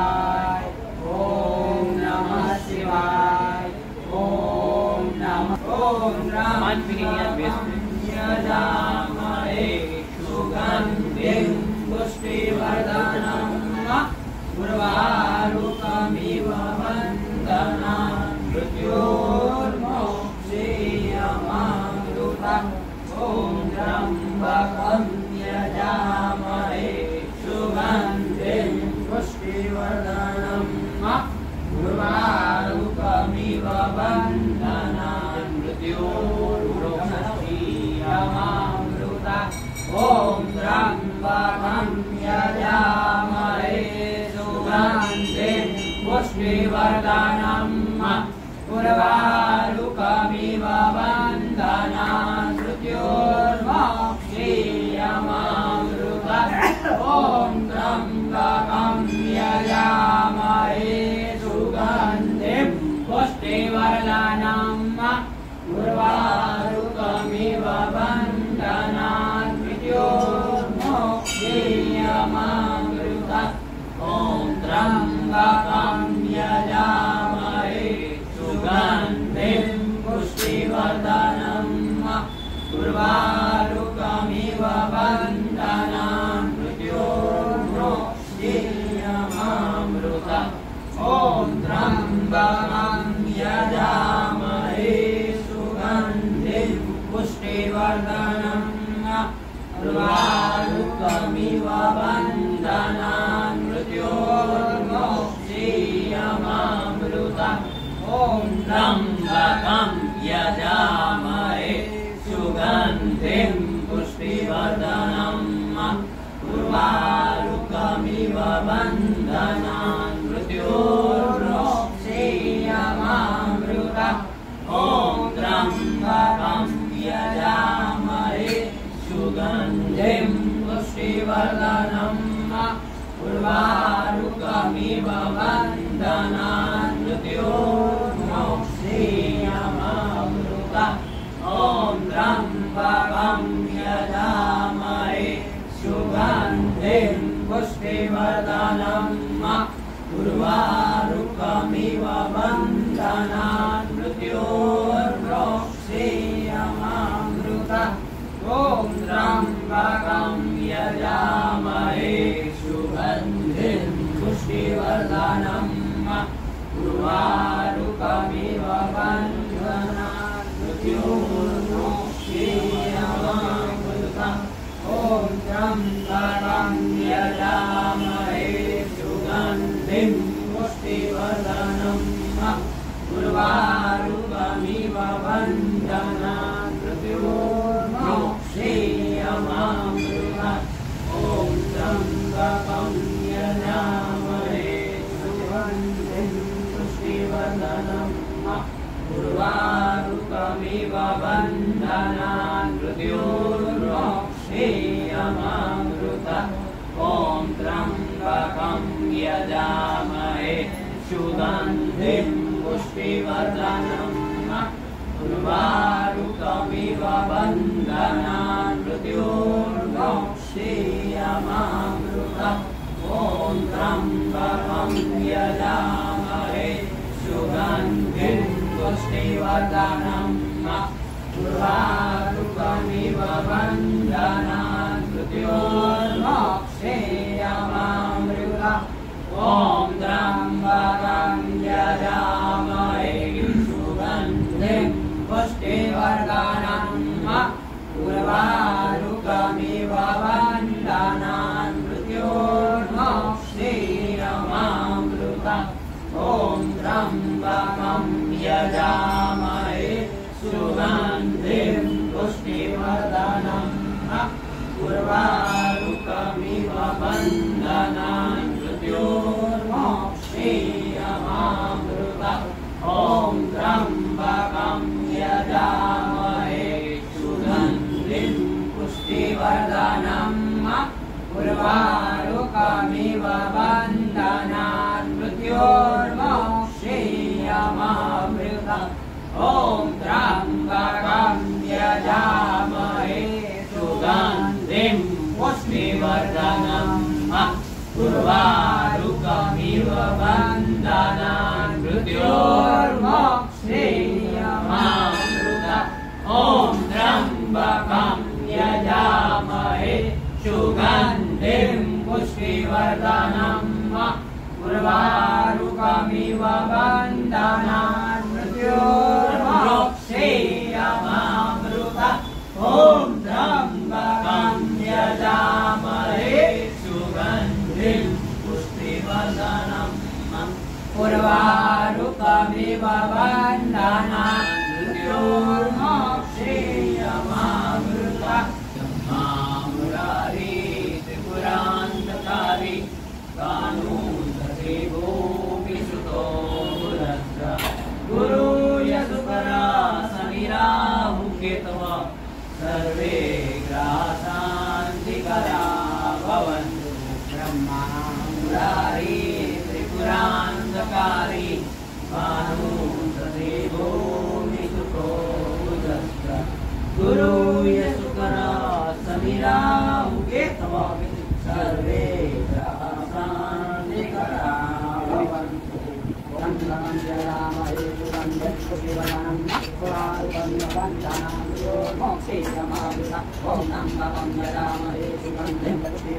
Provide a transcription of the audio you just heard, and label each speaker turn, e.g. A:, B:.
A: शिवाय ओम नमः शिवाय ओम नमः ओम यजामहे सुगन्धिं पुष्टिवर्धनम् उर्वारुकमिव वन्दनान् मृत्योर्मोक्षीयमामृतम् ॐ त्र्यम्बकं यजामहे सुगन्धिं पुष्टिवर्धनम् उर्वारुकमिव वन्दनान् मृत्योर्मोक्षीयमामृतम् ॐ त्र्यम्बकं यजामहे सुगन्धिं पुष्टिवर्धनम् उर्वारुकमिव वन्दनान् मृत्योर्मोक्षीयमामृतम् ॐ त्र्यम्बकं यजामहे सुगन्धिं पुष्टिवर्धनम् उर्वारुकमिव वन्दनान् मृत्योर्मोक्षीयमामृतम् ॐ त्र्यम्बकं यजामहे सुगन्धिं पुष्टिवर्धनम् उर्वारुकमिव वन्दनान् मृत्योर्मोक्षीयमामृतम् ॐ त्र्यम्बकं यजामहे सुगन्धिं पुष्टिवर्धनम् उर्वारुकमिव वन्दनान् मृत्योर्मोक्षीयमामृतम् ॐ त्र्यम्बकं यजामहे सुगन्धिं पुष्टिवर्धनम् उर्वारुकमिव वन्दनान् मृत्योर्मोक्षीयमामृतम् ॐ त्र्यम्बकं यजामहे सुगन्धिं पुष्टिवर्धनम् उर्वारुकमिव वन्दनान् मृत्योर्मोक्षीयमामृतम् ॐ त्र्यम्बकं यजामहे सुगन्धिं पुष्टिवर्धनम् उर्वारुकमिव वन्दनान् मृत्योर्मोक्षीयमामृतम् ॐ त्र्यम्बकं यजामहे सुगन्धिं पुष्टिवर्धनम् उर्वारुकमिव वन्दनान् मृत्योर्मोक्षीयमामृतम् ॐ त्र्यम्बकं यजामहे सुगन्धिं पुष्टिवर्धनम् उर्वारुकमिव वन्दनान् मृत्योर्मोक्षीयमामृतम् ॐ त्र्यम्बकं यजामहे सुगन्धिं पुष्टिवर्धनम् उर्वारुकमिव वन्दनान् मृत्योर्मोक्षीयमामृतम् ॐ त्र्यम्बकं यजामहे सुगन्धिं पुष्टिवर्धनम् उर्वारुकमिव वन्दनान् मृत्योर्मोक्षीयमामृतम् ॐ त्र्यम्बकं यजामहे सुगन्धिं पुष्टिवर्धनम् उर्वारुकमिव वन्दनान् मृत्योर्मोक्षीयमामृतम् ॐ त्र्यम्बकं यजामहे सुगन्धिं पुष्टिवर्धनम् उर्वारुकमिव वन्दनान् मृत्योर्मोक्षीयमामृतम् ॐ त्र्यम्बकं यजामहे सुगन्धिं पुष्टिवर्धनम् उर्वारुकमिव वन्दनान् मृत्योर्मोक्षीयमामृतम् ॐ त्र्यम्बकं यजामहे सुगन्धिं पुष्टिवर्धनम् उर्वारुकमिव वन्दनान् मृत्योर्मोक्षीयमामृतम् ॐ त्र्यम्बकं यजामहे सुगन्धिं पुष्टिवर्धनम् उर्वारुकमिव उर्वारुकमिव बन्धनान् मृत्योर्मोक्षेयमामृत ॐ त्र्यम्बकं यजामहे सुगन्धिं पुष्टिवर्धनम् उर्वारुकमिव बन्धनान् मृत्योर्मोक्षेयमामृत मुरारी त्रिपुरान्तकारी कानूनदेवो विसुतो गुरस्य गुरु यशुकरा समीराहुकेतव सर्वे ग्रासान्तिकरा भवन्तु ब्रह्मा मुरारी त्रिपुरान्तकारी कानूनदेवो विसुतो गुरस्य गुरु यशुकरा समीराहुकेतव सर्वे ग्रासान्तिकरा भवन्तु जरामहे सुगन्धिं पुष्टिवर्धनम् मोक्षेयमामृत ॐ त्र्यम्बकं यजामहे सुगन्धिं पुष्टिवर्धनम्